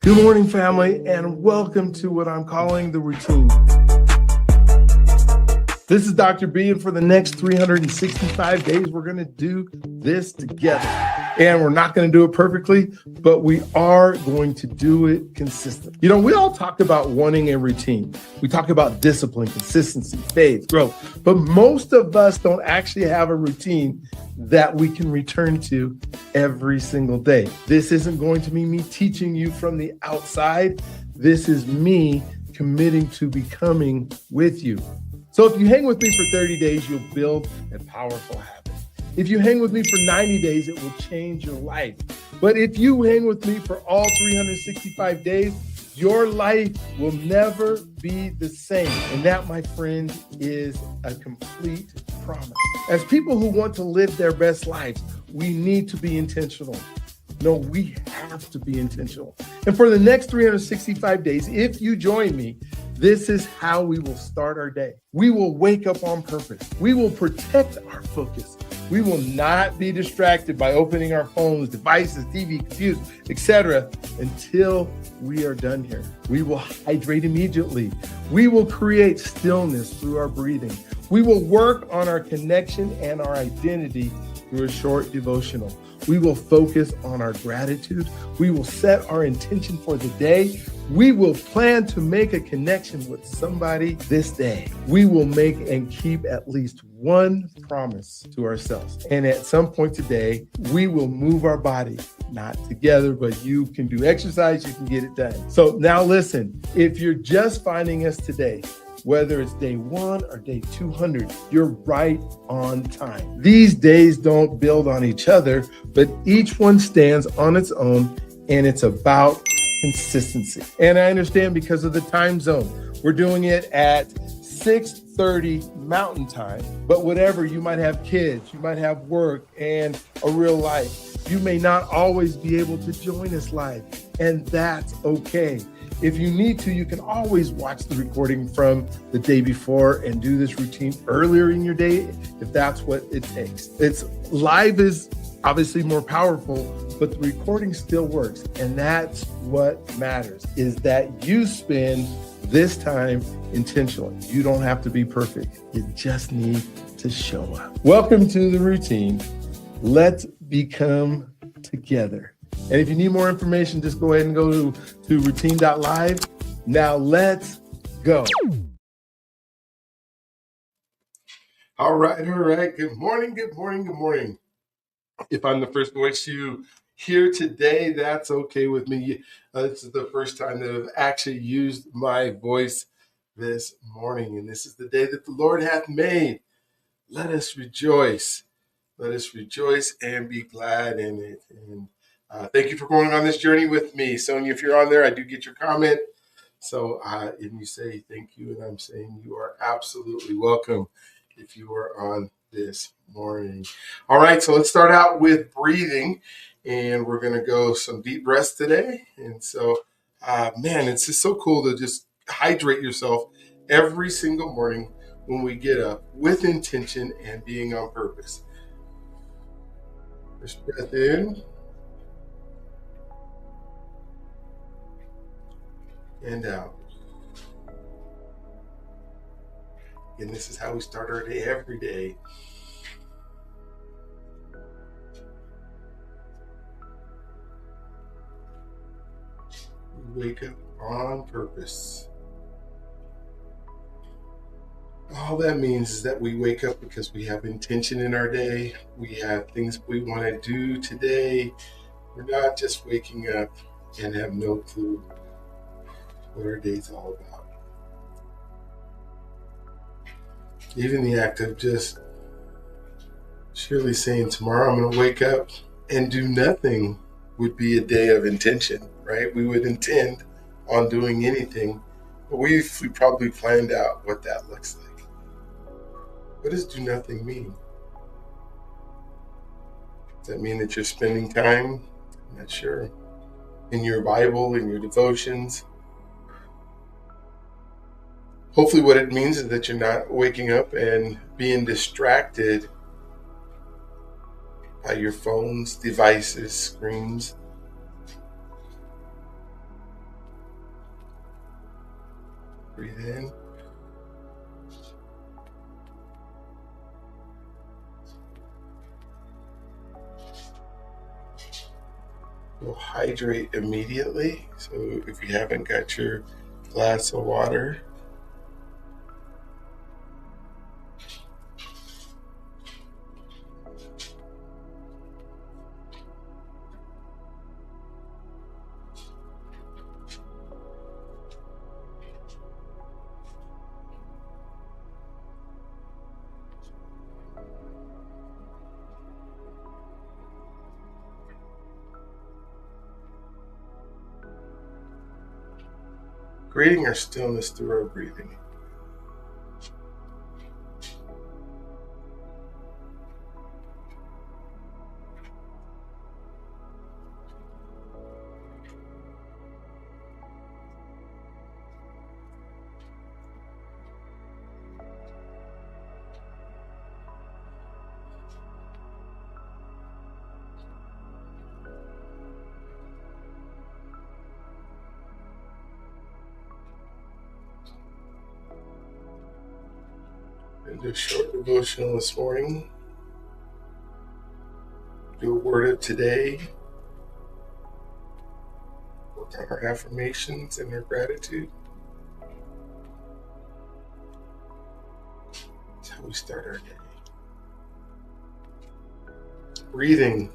Good morning, family, and welcome to what I'm calling the routine. This is Dr. B, and for the next 365 days, we're going to do this together. And we're not going to do it perfectly, but we are going to do it consistently. You know, we all talk about wanting a routine. We talk about discipline, consistency, faith, growth, but most of us don't actually have a routine that we can return to every single day. This isn't going to be me teaching you from the outside. This is me committing to becoming with you. So if you hang with me for 30 days, you'll build a powerful habit. If you hang with me for 90 days, it will change your life. But if you hang with me for all 365 days, your life will never be the same. And that, my friend, is a complete promise. As people who want to live their best lives, we need to be intentional. No, we have to be intentional. And for the next 365 days, if you join me, this is how we will start our day. We will wake up on purpose. We will protect our focus. We will not be distracted by opening our phones, devices, TV, computers, etc. until we are done here. We will hydrate immediately. We will create stillness through our breathing. We will work on our connection and our identity through a short devotional. We will focus on our gratitude. We will set our intention for the day. We will plan to make a connection with somebody this day. We will make and keep at least one promise to ourselves. And at some point today, we will move our body, not together, but you can do exercise, you can get it done. So now listen, if you're just finding us today, whether it's day 1 or day 200, you're right on time. These days don't build on each other, but each one stands on its own, and it's about consistency. And I understand because of the time zone, we're doing it at 6:30 Mountain Time, but whatever, you might have kids, you might have work and a real life. You may not always be able to join us live, and that's okay. If you need to, you can always watch the recording from the day before and do this routine earlier in your day if that's what it takes. It's live is obviously more powerful, but the recording still works. And that's what matters, is that you spend this time intentionally. You don't have to be perfect. You just need to show up. Welcome to the routine. Let's become together. And if you need more information, just go ahead and go to routine.live. Now let's go. All right. Good morning. If I'm the first voice you hear today, that's okay with me. This is the first time that I've actually used my voice this morning. And this is the day that the Lord hath made. Let us rejoice. Let us rejoice and be glad in it. And thank you for going on this journey with me. Sonia, if you're on there, I do get your comment. So and you say thank you, and I'm saying you are absolutely welcome if you are on this morning. All right, so let's start out with breathing, and we're going to go some deep breaths today. And so, man, it's just so cool to just hydrate yourself every single morning when we get up with intention and being on purpose. First breath in and out. And this is how we start our day every day. We wake up on purpose. All that means is that we wake up because we have intention in our day. We have things we want to do today. We're not just waking up and have no clue what our day's all about. Even the act of just surely saying tomorrow I'm going to wake up and do nothing would be a day of intention, right? We would intend on doing anything, but we probably planned out what that looks like. What does do nothing mean? Does that mean that you're spending time? I'm not sure. In your Bible, in your devotions? Hopefully what it means is that you're not waking up and being distracted by your phones, devices, screens. Breathe in. You'll hydrate immediately. So if you haven't got your glass of water, creating our stillness through our breathing. And do a short devotional this morning. Do a word of today. Work on our affirmations and our gratitude. That's how we start our day. Breathing.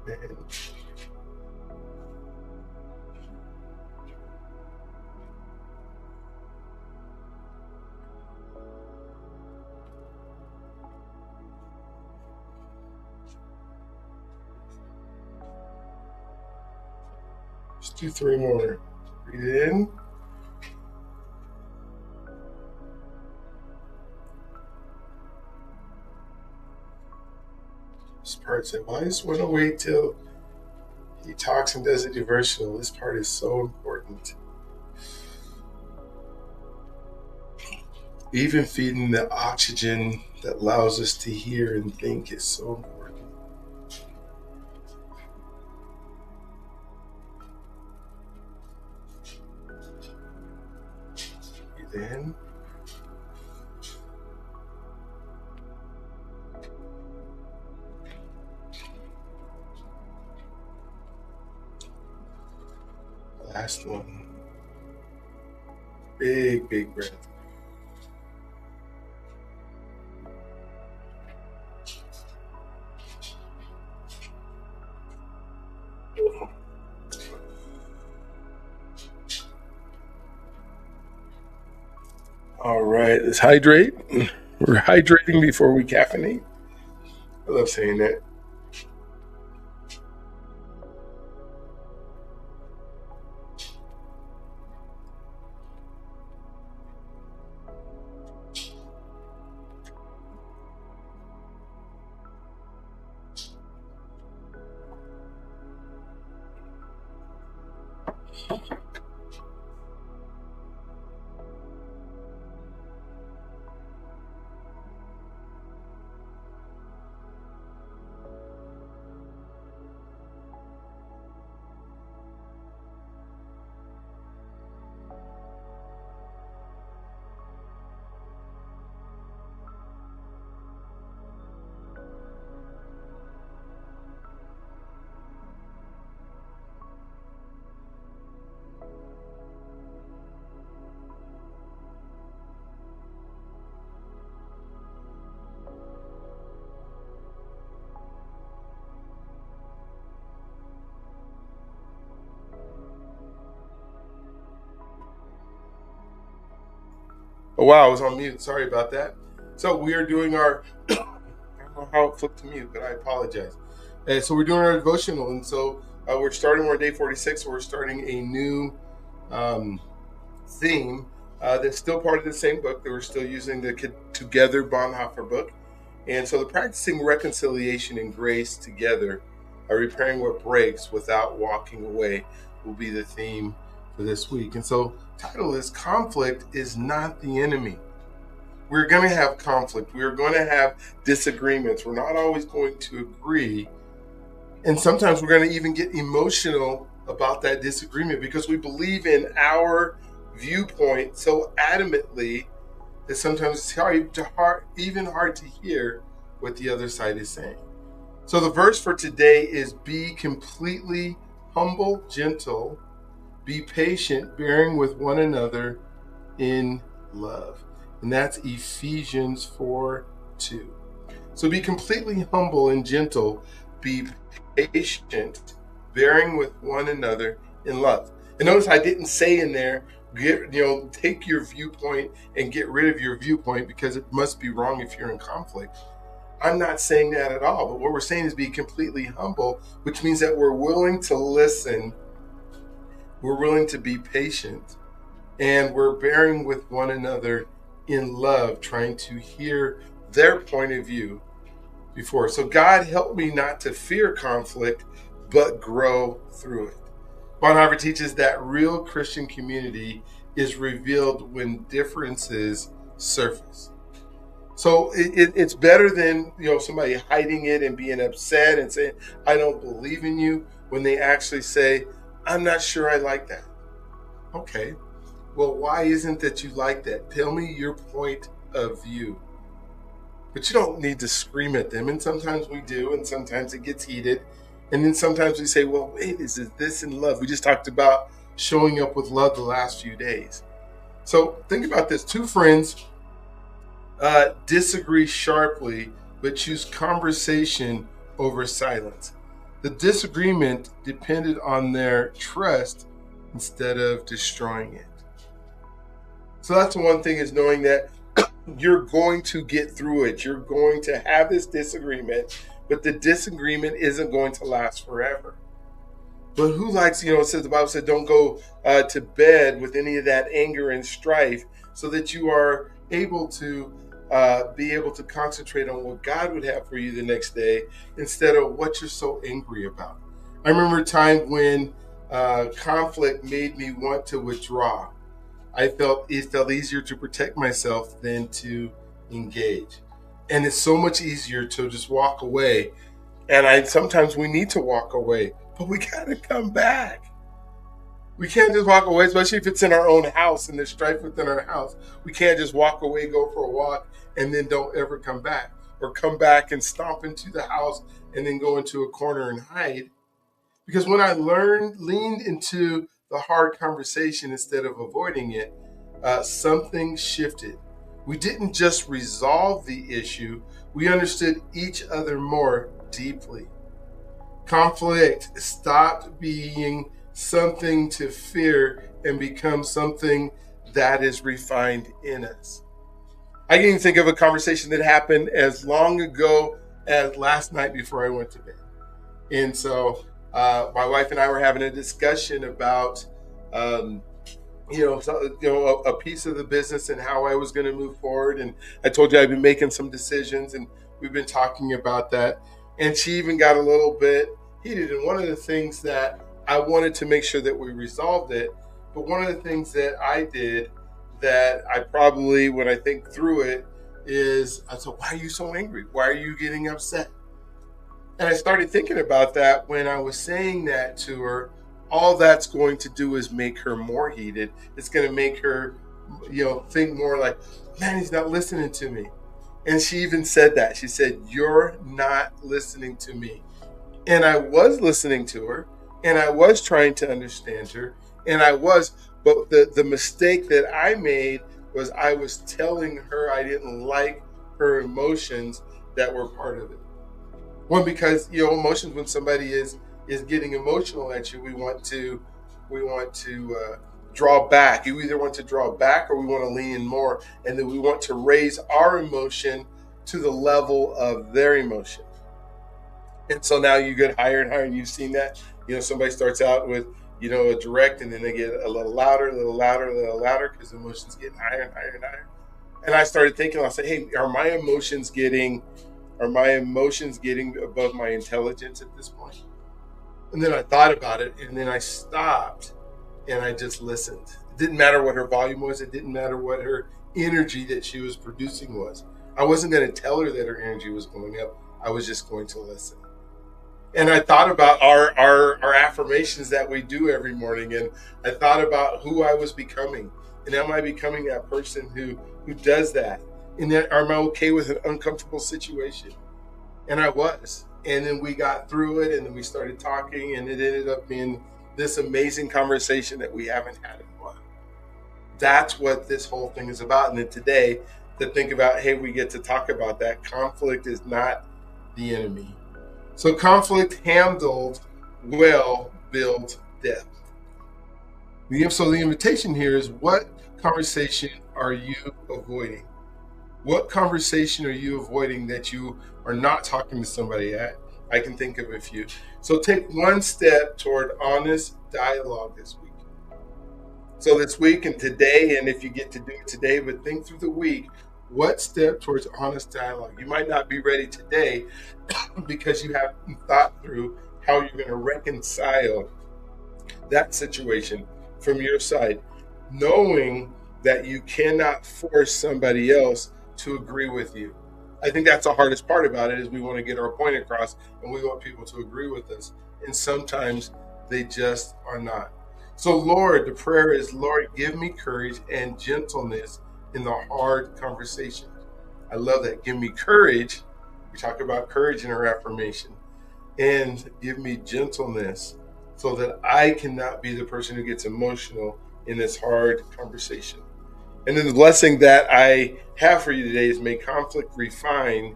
And just do 3 more. Breathe in. This part said, well, I just want to wait till he talks and does a devotional. This part is so important. Even feeding the oxygen that allows us to hear and think is so important. Breathe in. Last one. Big, big breath. All right, let's hydrate. We're hydrating before we caffeinate. I love saying that. Oh, wow, I was on mute. Sorry about that. So we are doing our, I don't know how it flipped to mute, but I apologize. And so we're doing our devotional. And so we're on day 46. So we're starting a new theme that's still part of the same book that we're still using, the Together Bonhoeffer book. And so the practicing reconciliation and grace together, repairing what breaks without walking away, will be the theme for this week. And so title is Conflict is Not the Enemy. We're going to have conflict. We're going to have disagreements. We're not always going to agree. And sometimes we're going to even get emotional about that disagreement because we believe in our viewpoint so adamantly that sometimes it's even hard to hear what the other side is saying. So the verse for today is be completely humble, gentle, be patient, bearing with one another in love. And that's Ephesians 4:2. So be completely humble and gentle, be patient, bearing with one another in love. And notice I didn't say in there, take your viewpoint and get rid of your viewpoint because it must be wrong if you're in conflict. I'm not saying that at all. But what we're saying is be completely humble, which means that we're willing to listen, we're willing to be patient, and we're bearing with one another in love, trying to hear their point of view before. So God help me not to fear conflict, but grow through it. Bonhoeffer teaches that real Christian community is revealed when differences surface. So it's better than somebody hiding it and being upset and saying, I don't believe in you, when they actually say, I'm not sure I like that. Okay, well, why isn't that you like that? Tell me your point of view. But you don't need to scream at them. And sometimes we do, and sometimes it gets heated. And then sometimes we say, well, wait, is this in love? We just talked about showing up with love the last few days. So think about this. Two friends disagree sharply, but choose conversation over silence. The disagreement depended on their trust instead of destroying it. So that's the one thing, is knowing that you're going to get through it. You're going to have this disagreement, but the disagreement isn't going to last forever. But who likes, it says, the Bible said, don't go to bed with any of that anger and strife, so that you are able to be able to concentrate on what God would have for you the next day instead of what you're so angry about. I remember a time when conflict made me want to withdraw. It felt easier to protect myself than to engage. And it's so much easier to just walk away. And sometimes we need to walk away, but we got to come back. We can't just walk away, especially if it's in our own house and there's strife within our house. We can't just walk away, go for a walk, and then don't ever come back. Or come back and stomp into the house and then go into a corner and hide. Because when I leaned into the hard conversation instead of avoiding it, something shifted. We didn't just resolve the issue, we understood each other more deeply. Conflict stopped being something to fear and become something that is refined in us. I can even think of a conversation that happened as long ago as last night before I went to bed. And so my wife and I were having a discussion about a piece of the business and how I was going to move forward. And I told you I've been making some decisions, and we've been talking about that. And she even got a little bit heated. And one of the things that I wanted to make sure that we resolved it, but one of the things that I did that I probably, when I think through it, is I said, why are you so angry? Why are you getting upset? And I started thinking about that when I was saying that to her. All that's going to do is make her more heated. It's going to make her, think more like, man, he's not listening to me. And she even said that. She said, you're not listening to me. And I was listening to her, and I was trying to understand her, but the mistake that I made was I was telling her I didn't like her emotions that were part of it. One, because emotions, when somebody is getting emotional at you, we want to draw back. You either want to draw back or we want to lean in more, and then we want to raise our emotion to the level of their emotion. And so now you get higher and higher, and you've seen that. Somebody starts out with a direct, and then they get a little louder, because the emotion's getting higher and higher and higher. And I started thinking, I said, hey, are my emotions getting above my intelligence at this point? And then I thought about it, and then I stopped, and I just listened. It didn't matter what her volume was. It didn't matter what her energy that she was producing was. I wasn't going to tell her that her energy was going up. I was just going to listen. And I thought about our affirmations that we do every morning, and I thought about who I was becoming, and am I becoming that person who does that? And then am I okay with an uncomfortable situation? And I was. And then we got through it, and then we started talking, and it ended up being this amazing conversation that we haven't had in a while. That's what this whole thing is about. And then today, to think about, hey, we get to talk about that. Conflict is not the enemy. So conflict handled well builds depth. So the invitation here is, what conversation are you avoiding? What conversation are you avoiding that you are not talking to somebody at? I can think of a few. So take one step toward honest dialogue this week. So this week and today, and if you get to do it today, but think through the week, what step towards honest dialogue? You might not be ready today because you haven't thought through how you're going to reconcile that situation from your side, knowing that you cannot force somebody else to agree with you. I think that's the hardest part about it, is we want to get our point across and we want people to agree with us. And sometimes they just are not. So Lord, the prayer is, Lord, give me courage and gentleness in the hard conversation. I love that. Give me courage. We talk about courage in our affirmation. And give me gentleness so that I cannot be the person who gets emotional in this hard conversation. And then the blessing that I have for you today is, may conflict refine,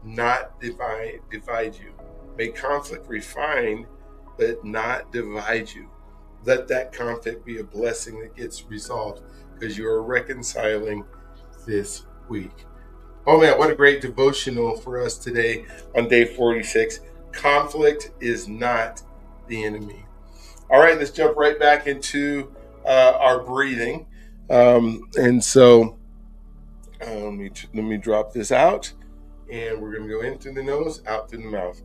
not divide you. May conflict refine, but not divide you. Let that conflict be a blessing that gets resolved because you are reconciling this week. Oh man, what a great devotional for us today on day 46. Conflict is not the enemy. All right, let's jump right back into our breathing. And so let me drop this out, and we're going to go in through the nose, out through the mouth.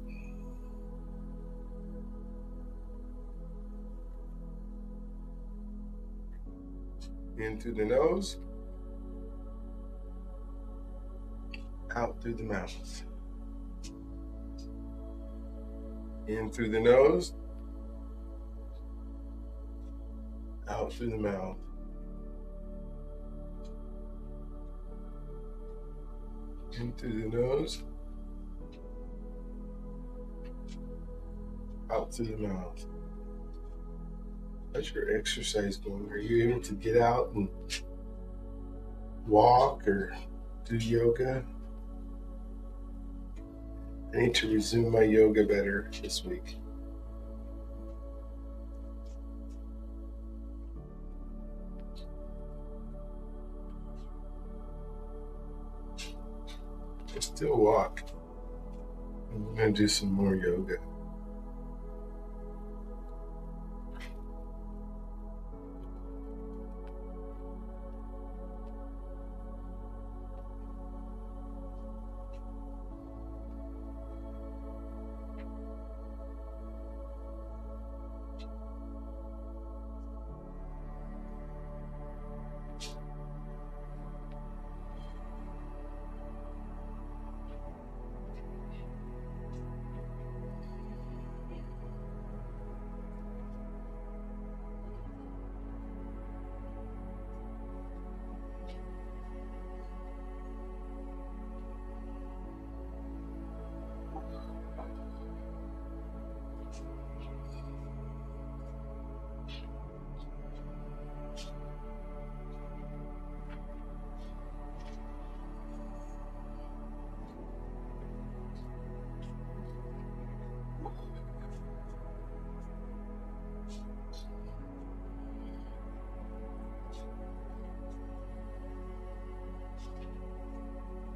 In through the nose, out through the mouth. In through the nose, out through the mouth. In through the nose, out through the mouth. How's your exercise going? Are you able to get out and walk or do yoga? I need to resume my yoga better this week. I still walk. I'm going to do some more yoga.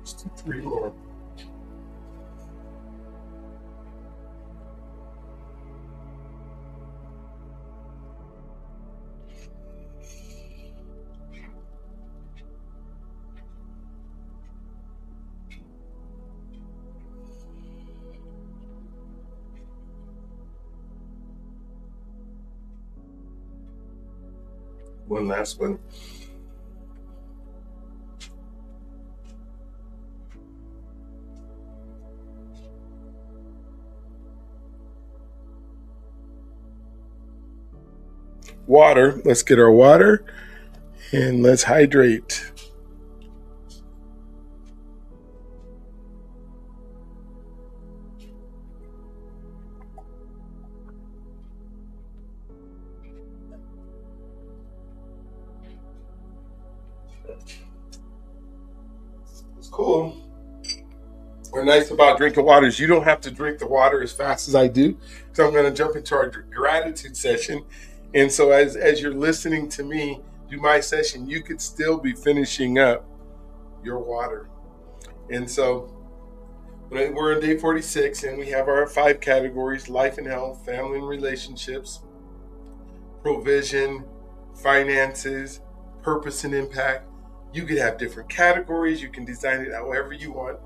Just do 3 more. One last one. water. Let's get our water and let's hydrate. It's cool. What's nice about drinking water is you don't have to drink the water as fast as I do. So I'm going to jump into our gratitude session. And so as you're listening to me do my session, you could still be finishing up your water. And so we're on day 46 and we have our 5 categories: life and health, family and relationships, provision, finances, purpose and impact. You could have different categories. You can design it however you want.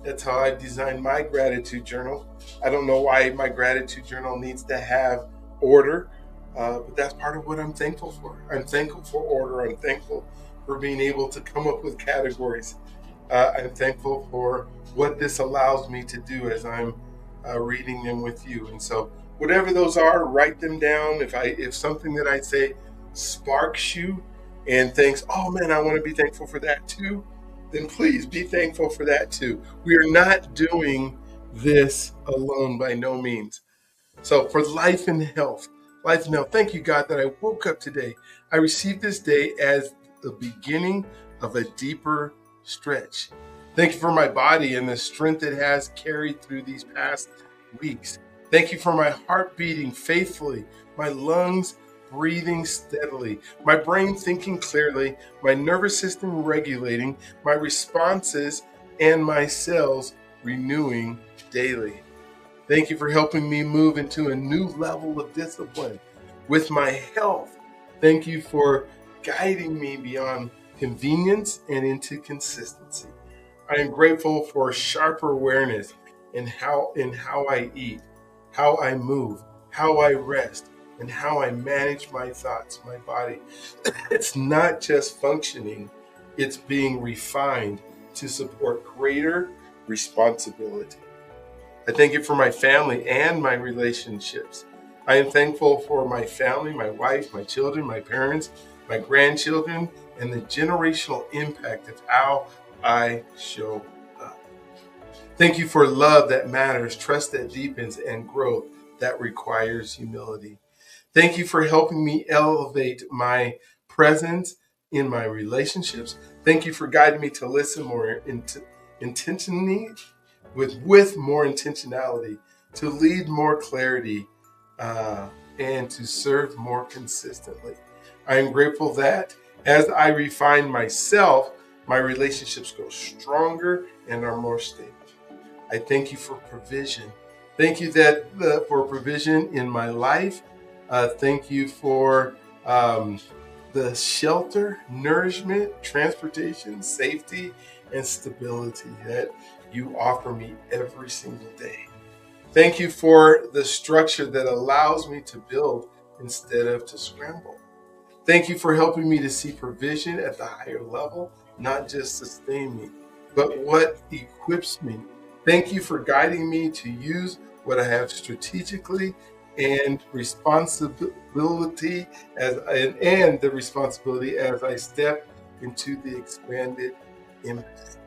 That's how I designed my gratitude journal. I don't know why my gratitude journal needs to have order, but that's part of what I'm thankful for. I'm thankful for order. I'm thankful for being able to come up with categories. I'm thankful for what this allows me to do as I'm reading them with you. And so, whatever those are, write them down. If something that I say sparks you and thinks, oh man, I want to be thankful for that too, then please be thankful for that too. We are not doing this alone by no means. So for life and health, thank you, God, that I woke up today. I received this day as the beginning of a deeper stretch. Thank you for my body and the strength it has carried through these past weeks. Thank you for my heart beating faithfully, my lungs breathing steadily, my brain thinking clearly, my nervous system regulating, my responses and my cells renewing daily. Thank you for helping me move into a new level of discipline with my health. Thank you for guiding me beyond convenience and into consistency. I am grateful for sharper awareness in how I eat, how I move, how I rest, and how I manage my thoughts, my body. It's not just functioning, it's being refined to support greater responsibility. I thank you for my family and my relationships. I am thankful for my family, my wife, my children, my parents, my grandchildren, and the generational impact of how I show up. Thank you for love that matters, trust that deepens, and growth that requires humility. Thank you for helping me elevate my presence in my relationships. Thank you for guiding me to listen more intentionally, with more intentionality, to lead more clarity, and to serve more consistently. I am grateful that as I refine myself, my relationships grow stronger and are more stable. I thank you for provision. Thank you for provision in my life. Thank you for the shelter, nourishment, transportation, safety, and stability that you offer me every single day. Thank you for the structure that allows me to build instead of to scramble. Thank you for helping me to see provision at the higher level, not just sustain me, but what equips me. Thank you for guiding me to use what I have strategically and responsibility and the responsibility as I step into the expanded impact.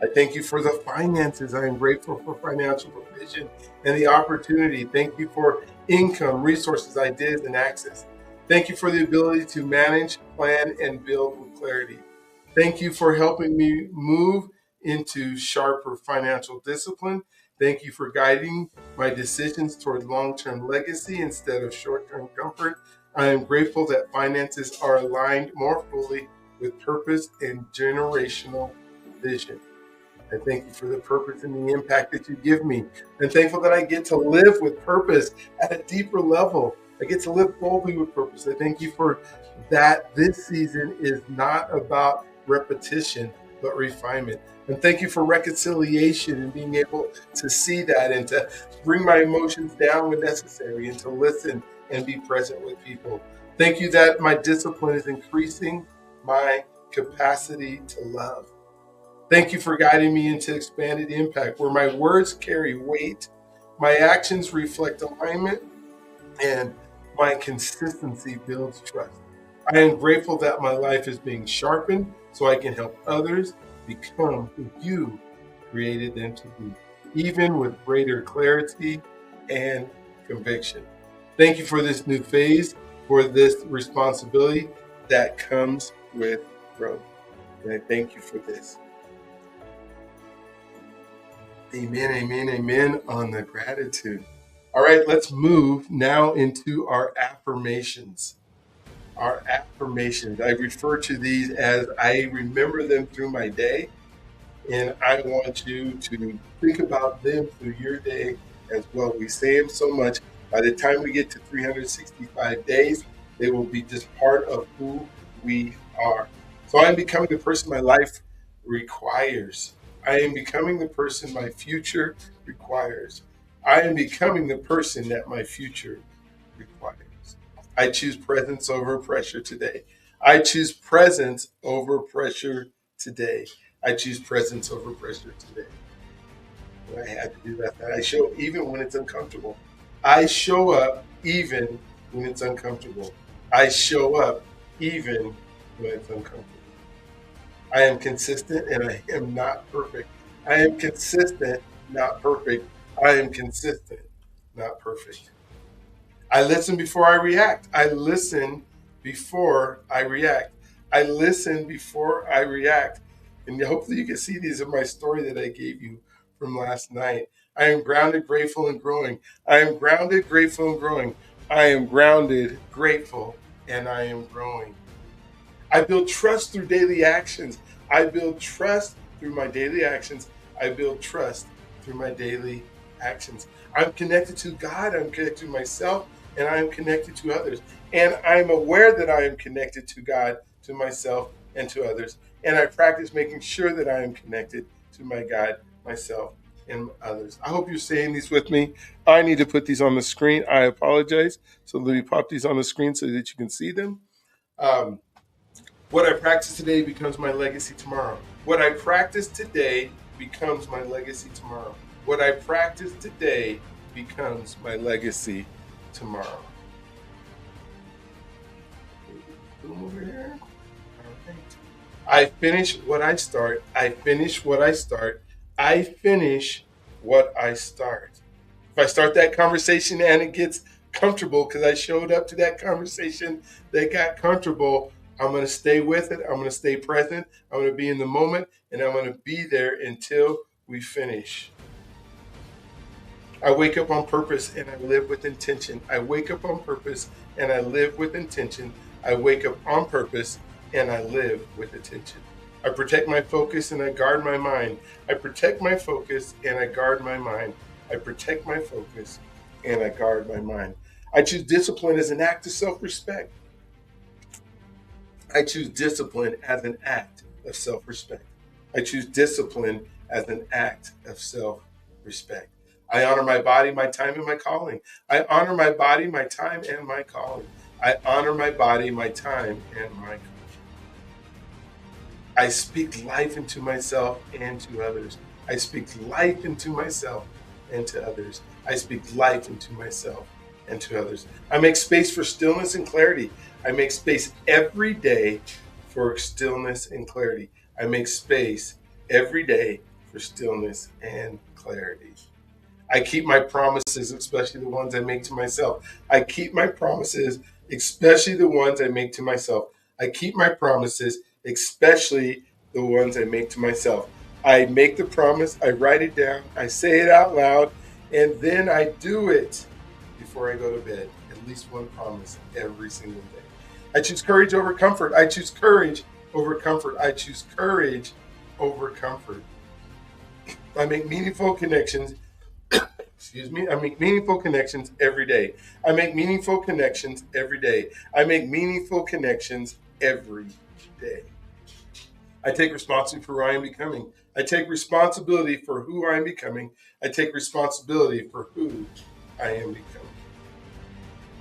I thank you for the finances. I am grateful for financial provision and the opportunity. Thank you for income, resources, ideas, and access. Thank you for the ability to manage, plan, and build with clarity. Thank you for helping me move into sharper financial discipline. Thank you for guiding my decisions toward long term legacy instead of short term comfort. I am grateful that finances are aligned more fully with purpose and generational vision. I thank you for the purpose and the impact that you give me. I'm thankful that I get to live with purpose at a deeper level. I get to live boldly with purpose. I thank you for that. This season is not about repetition, but refinement. And thank you for reconciliation and being able to see that and to bring my emotions down when necessary and to listen and be present with people. Thank you that my discipline is increasing my capacity to love. Thank you for guiding me into expanded impact, where my words carry weight, my actions reflect alignment, and My consistency builds trust. I am grateful that my life is being sharpened so I can help others become who you created them to be, even with greater clarity and conviction. Thank you for this new phase, for this responsibility that comes with growth. And I thank you for this. Amen, amen, amen on the gratitude. All right, let's move now into our affirmations. Our affirmations. I refer to these as I remember them through my day, and I want you to think about them through your day as well. We say them so much. By the time we get to 365 days, they will be just part of who we are. So I'm becoming the person my life requires. I am becoming the person my future requires. I am becoming the person that my future requires. I choose presence over pressure today. I choose presence over pressure today. I choose presence over pressure today. And I had to do that. I show even when it's uncomfortable. I show up even when it's uncomfortable. I show up even when it's uncomfortable. I am consistent and I am not perfect. I am consistent, not perfect. I am consistent, not perfect. I listen before I react. I listen before I react. I listen before I react. And hopefully you can see these in my story that I gave you from last night. I am grounded, grateful, and growing. I am grounded, grateful, and growing. I am grounded, grateful, and I am growing. I build trust through daily actions. I build trust through my daily actions. I build trust through my daily actions. I'm connected to God, I'm connected to myself, and I am connected to others. And I'm aware that I am connected to God, to myself, and to others. And I practice making sure that I am connected to my God, myself, and others. I hope you're saying these with me. I need to put these on the screen. I apologize. So let me pop these on the screen so that you can see them. Um, what I practice today becomes my legacy tomorrow. What I practice today becomes my legacy tomorrow. What I practice today becomes my legacy tomorrow. Boom over here. All right. I finish what I start. I finish what I start. I finish what I start. If I start that conversation and it gets comfortable because I showed up to that conversation that got comfortable, I'm going to stay with it. I'm going to stay present. I'm going to be in the moment, and I'm going to be there until we finish. I wake up on purpose and I live with intention. I wake up on purpose and I live with intention. I wake up on purpose and I live with intention. I protect my focus and I guard my mind. I protect my focus and I guard my mind. I protect my focus and I guard my mind. I choose discipline as an act of self respect. I choose discipline as an act of self respect. I choose discipline as an act of self respect. I honor my body, my time, and my calling. I honor my body, my time, and my calling. I honor my body, my time, and my calling. I speak life into myself and to others. I speak life into myself and to others. I speak life into myself and to others. I make space for stillness and clarity. I make space every day for stillness and clarity. I make space every day for stillness and clarity. I keep my promises, especially the ones I make to myself. I keep my promises, especially the ones I make to myself. I keep my promises, especially the ones I make to myself. I make the promise, I write it down, I say it out loud, and then I do it before I go to bed. At least one promise every single day. I choose courage over comfort. I choose courage over comfort. I choose courage over comfort. I make meaningful connections. Excuse me. I make meaningful connections every day. I make meaningful connections every day. I make meaningful connections every day. I take responsibility for who I am becoming. I take responsibility for who I am becoming. I take responsibility for who I am becoming.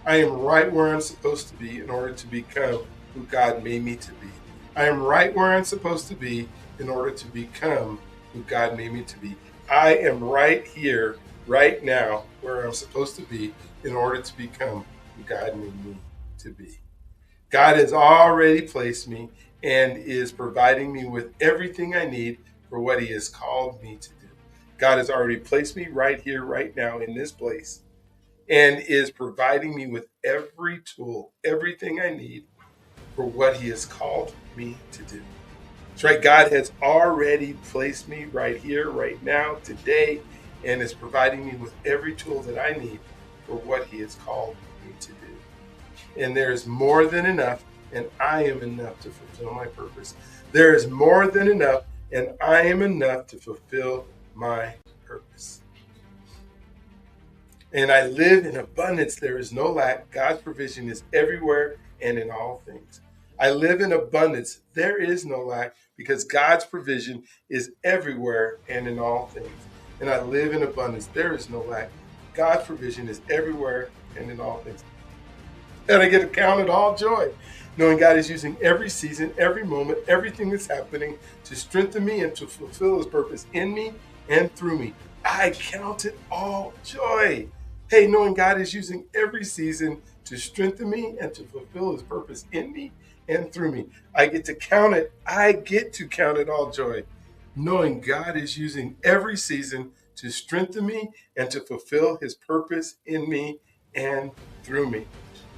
I am right where I'm supposed to be in order to become who God made me to be. I am right where I'm supposed to be in order to become who God made me to be. I am right here, right now, where I'm supposed to be in order to become who God knew me to be. God has already placed me and is providing me with everything I need for what He has called me to do. God has already placed me right here, right now, in this place, and is providing me with every tool, everything I need for what He has called me to do. That's right. God has already placed me right here, right now, today, and is providing me with every tool that I need for what He has called me to do. And there is more than enough, and I am enough to fulfill my purpose. There is more than enough, and I am enough to fulfill my purpose. And I live in abundance. There is no lack. God's provision is everywhere and in all things. I live in abundance. There is no lack because God's provision is everywhere and in all things. And I live in abundance. There is no lack. God's provision is everywhere and in all things. And I get to count it all joy, knowing God is using every season, every moment, everything that's happening to strengthen me and to fulfill His purpose in me and through me. I count it all joy. Hey, knowing God is using every season to strengthen me and to fulfill His purpose in me and through me. I get to count it. I get to count it all joy, knowing God is using every season to strengthen me and to fulfill His purpose in me and through me.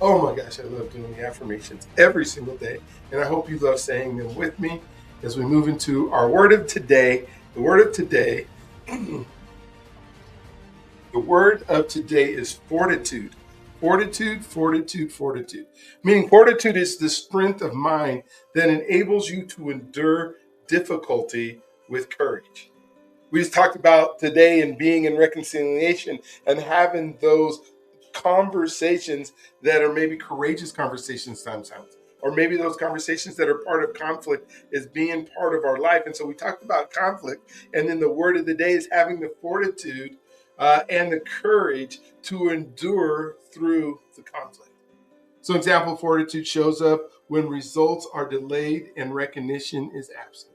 Oh my gosh, I love doing the affirmations every single day. And I hope you love saying them with me as we move into our word of today. The word of today, the word of today is fortitude. Fortitude, fortitude, fortitude. Meaning fortitude is the strength of mind that enables you to endure difficulty with courage. We just talked about today and being in reconciliation and having those conversations that are maybe courageous conversations sometimes, or maybe those conversations that are part of conflict is being part of our life. And so we talked about conflict, and then the word of the day is having the fortitude and the courage to endure through the conflict. So example, fortitude shows up when results are delayed and recognition is absent.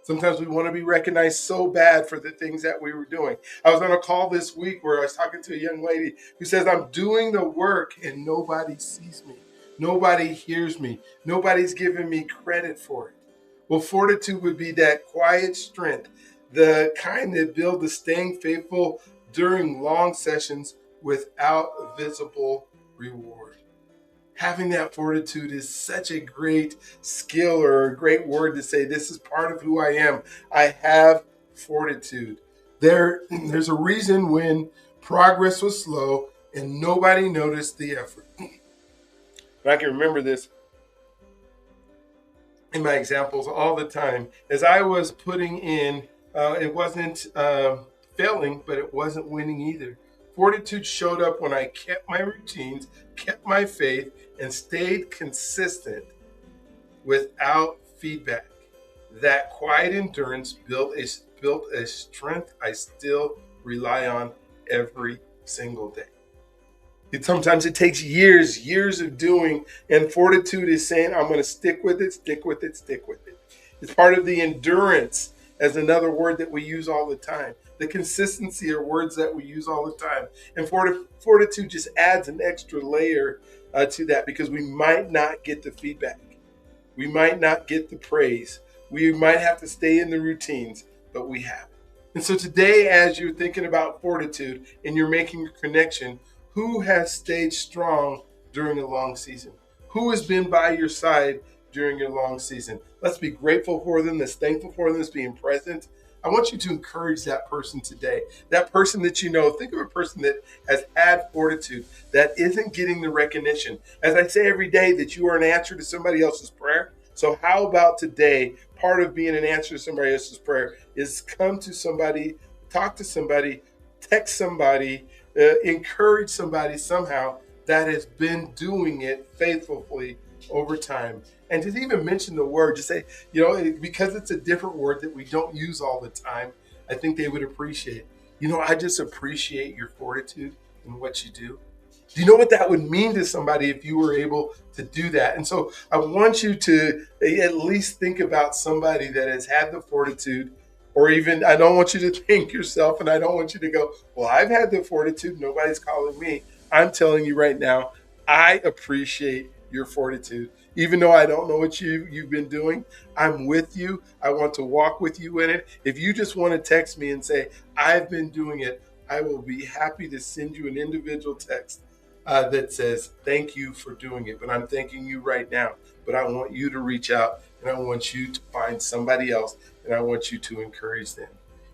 Sometimes we want to be recognized so bad for the things that we were doing. I was on a call this week where I was talking to a young lady who says, I'm doing the work and nobody sees me. Nobody hears me. Nobody's giving me credit for it. Well, fortitude would be that quiet strength, the kind that builds the staying faithful during long sessions without visible reward. Having that fortitude is such a great skill or a great word to say, this is part of who I am. I have fortitude. There's a reason when progress was slow and nobody noticed the effort. And I can remember this in my examples all the time. As I was putting in, it wasn't failing, but it wasn't winning either. Fortitude showed up when I kept my routines, kept my faith, and stayed consistent without feedback. That quiet endurance built a strength I still rely on every single day. Sometimes it takes years of doing, and fortitude is saying, I'm going to stick with it, stick with it, stick with it. It's part of the endurance, as another word that we use all the time. The consistency are words that we use all the time. And fortitude just adds an extra layer to that, because we might not get the feedback. We might not get the praise. We might have to stay in the routines, but we have it. And so today, as you're thinking about fortitude and you're making a connection, who has stayed strong during a long season? Who has been by your side during your long season? Let's be grateful for them, let's thankful for them, let's being present. I want you to encourage that person today. That person that you know, think of a person that has had fortitude, that isn't getting the recognition. As I say every day, that you are an answer to somebody else's prayer. So how about today, part of being an answer to somebody else's prayer is come to somebody, talk to somebody, text somebody, encourage somebody somehow that has been doing it faithfully over time. And just even mention the word, just say, because it's a different word that we don't use all the time, I think they would appreciate. I just appreciate your fortitude and what you do. Do you know what that would mean to somebody if you were able to do that? And so I want you to at least think about somebody that has had the fortitude, or even, I don't want you to think yourself, and I don't want you to go, well, I've had the fortitude, nobody's calling me. I'm telling you right now, I appreciate your fortitude. Even though I don't know what you've been doing, I'm with you. I want to walk with you in it. If you just want to text me and say, I've been doing it, I will be happy to send you an individual text that says, thank you for doing it. But I'm thanking you right now. But I want you to reach out and I want you to find somebody else and I want you to encourage them.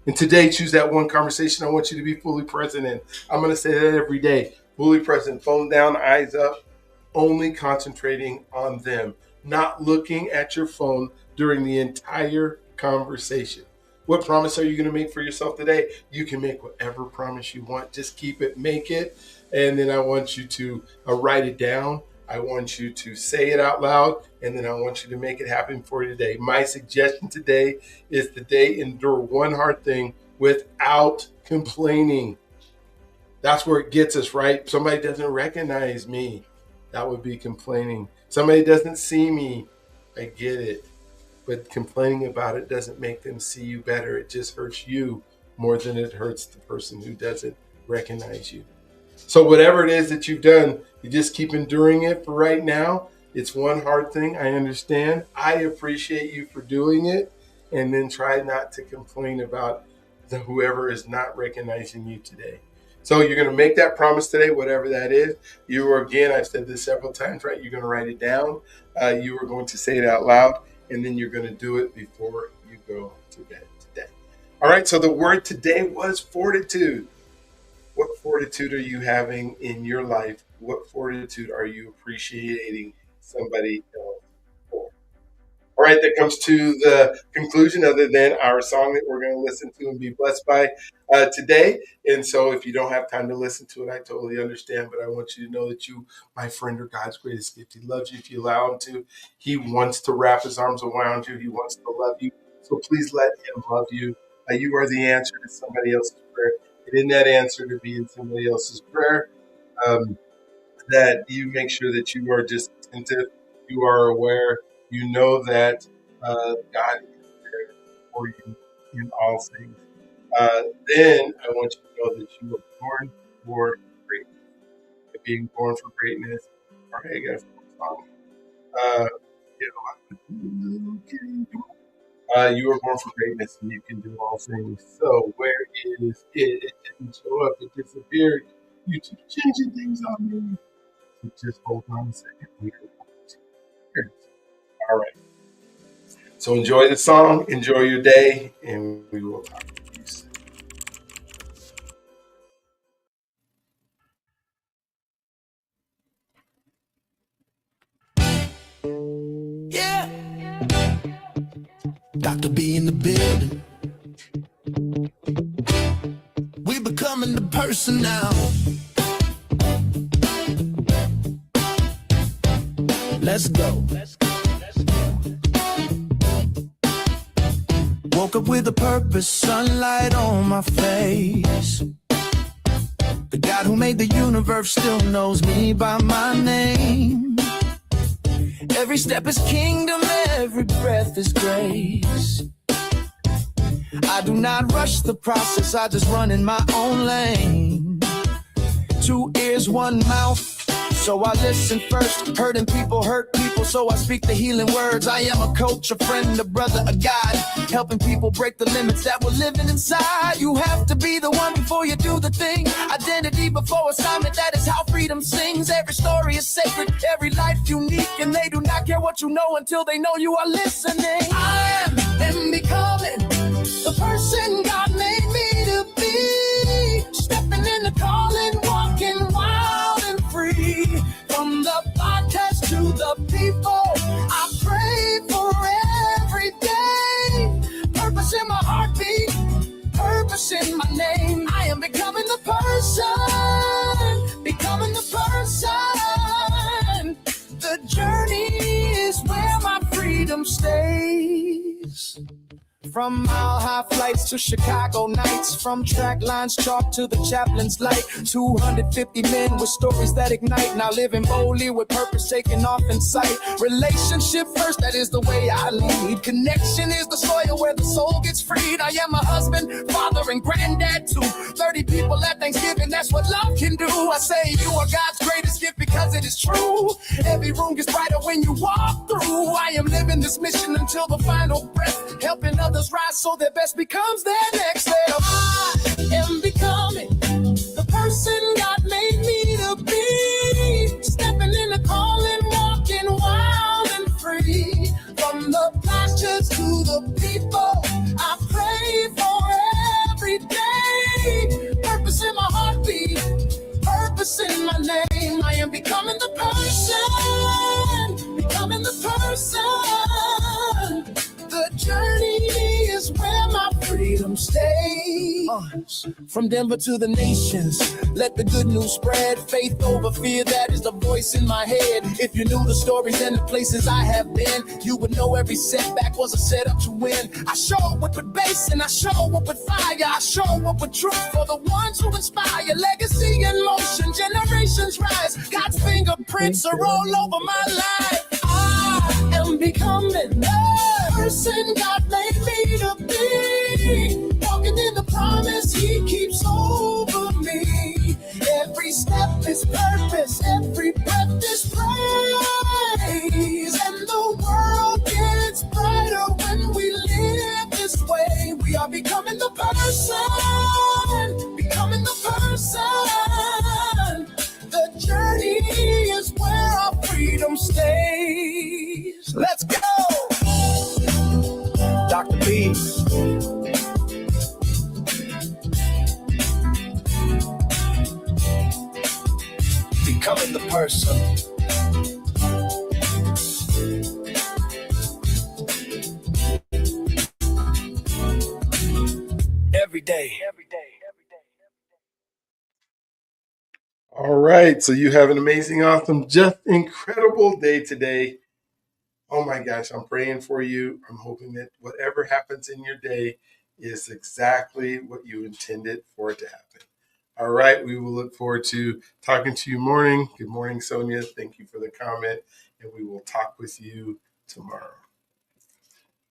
And today, choose that one conversation I want you to be fully present in. I'm going to say that every day. Fully present, phone down, eyes up, only concentrating on them, not looking at your phone during the entire conversation. What promise are you going to make for yourself today? You can make whatever promise you want. Just keep it, make it. And then I want you to write it down. I want you to say it out loud. And then I want you to make it happen for you today. My suggestion today is today endure one hard thing without complaining. That's where it gets us, right? Somebody doesn't recognize me. That would be complaining. Somebody doesn't see me. I get it. But complaining about it doesn't make them see you better. It just hurts you more than it hurts the person who doesn't recognize you. So whatever it is that you've done, you just keep enduring it for right now. It's one hard thing. I understand. I appreciate you for doing it. And then try not to complain about whoever is not recognizing you today. So you're going to make that promise today, whatever that is. You are, again, I've said this several times, right? You're going to write it down. You are going to say it out loud, and then you're going to do it before you go to bed today. All right, so the word today was fortitude. What fortitude are you having in your life? What fortitude are you appreciating somebody else for? All right, that comes to the conclusion, other than our song that we're going to listen to and be blessed by today. And so, if you don't have time to listen to it, I totally understand. But I want you to know that you, my friend, are God's greatest gift. He loves you if you allow Him to. He wants to wrap His arms around you. He wants to love you. So please let Him love you. You are the answer to somebody else's prayer. And in that answer to be in somebody else's prayer, that you make sure that you are just attentive, you are aware, you know that God is there for you in all things. Then I want you to know that you were born for greatness. Being born for greatness. All right, I got a song. You were born for greatness and you can do all things. So where is it? It didn't show up. It disappeared. You keep changing things on me. So just hold on a second. All right. So enjoy the song, enjoy your day, and we will talk to you soon. Yeah. Dr.B in the building. We becoming the person now. Let's go. Woke up with a purpose, sunlight on my face. The God who made the universe still knows me by my name. Every step is kingdom, every breath is grace. I do not rush the process, I just run in my own lane. 2 ears, 1 mouth, so I listen first. Hurting people hurt people, so I speak the healing words. I am a coach, a friend, a brother, a guide, helping people break the limits that were living inside. You have to be the one before you do the thing. Identity before assignment, that is how freedom sings. Every story is sacred, every life unique, and they do not care what you know until they know you are listening. I am becoming the person God made me to be. Stepping in the calling, walking wild and free. From the podcast to the people, I pray for every day. Purpose in my heartbeat, purpose in my name. I am becoming the person, becoming the person. The journey is where my freedom stays. From mile high flights to Chicago nights, from track lines chalk to the chaplain's light. 250 men with stories that ignite, now living boldly with purpose taking off in sight. Relationship first, that is the way I lead. Connection is the soil where the soul gets freed. I am a husband, father, and granddad too. 30 people at Thanksgiving, that's what love can do. I say you are God's greatest gift because it is true. Every room gets brighter when you walk through. I am living this mission until the final breath, helping others rise so their best becomes their next step. I am becoming the person God made me to be. Stepping in the calling, walking wild and free. From the pastures to the people I pray for every day. Purpose in my heartbeat, purpose in my name. I am becoming the person, becoming the person. The journey is where my freedom stays. From Denver to the nations, let the good news spread. Faith over fear, that is the voice in my head. If you knew the stories and the places I have been, you would know every setback was a setup to win. I show up with bass and I show up with fire. I show up with truth for the ones who inspire. Legacy in motion, generations rise. God's fingerprints are all over my life. I am becoming the person God made me to be. Walking in the promise He keeps over me. Every step is purpose, every breath is praise. And the world gets brighter when we live this way. We are becoming the person, becoming the person. The journey is where our freedom stays. Let's go! Dr.B. Becoming the person. Every day. All right. So you have an amazing, awesome, just incredible day today. Oh my gosh, I'm praying for you. I'm hoping that whatever happens in your day is exactly what you intended for it to happen. All right. We will look forward to talking to you morning. Good morning, Sonia. Thank you for the comment. And we will talk with you tomorrow.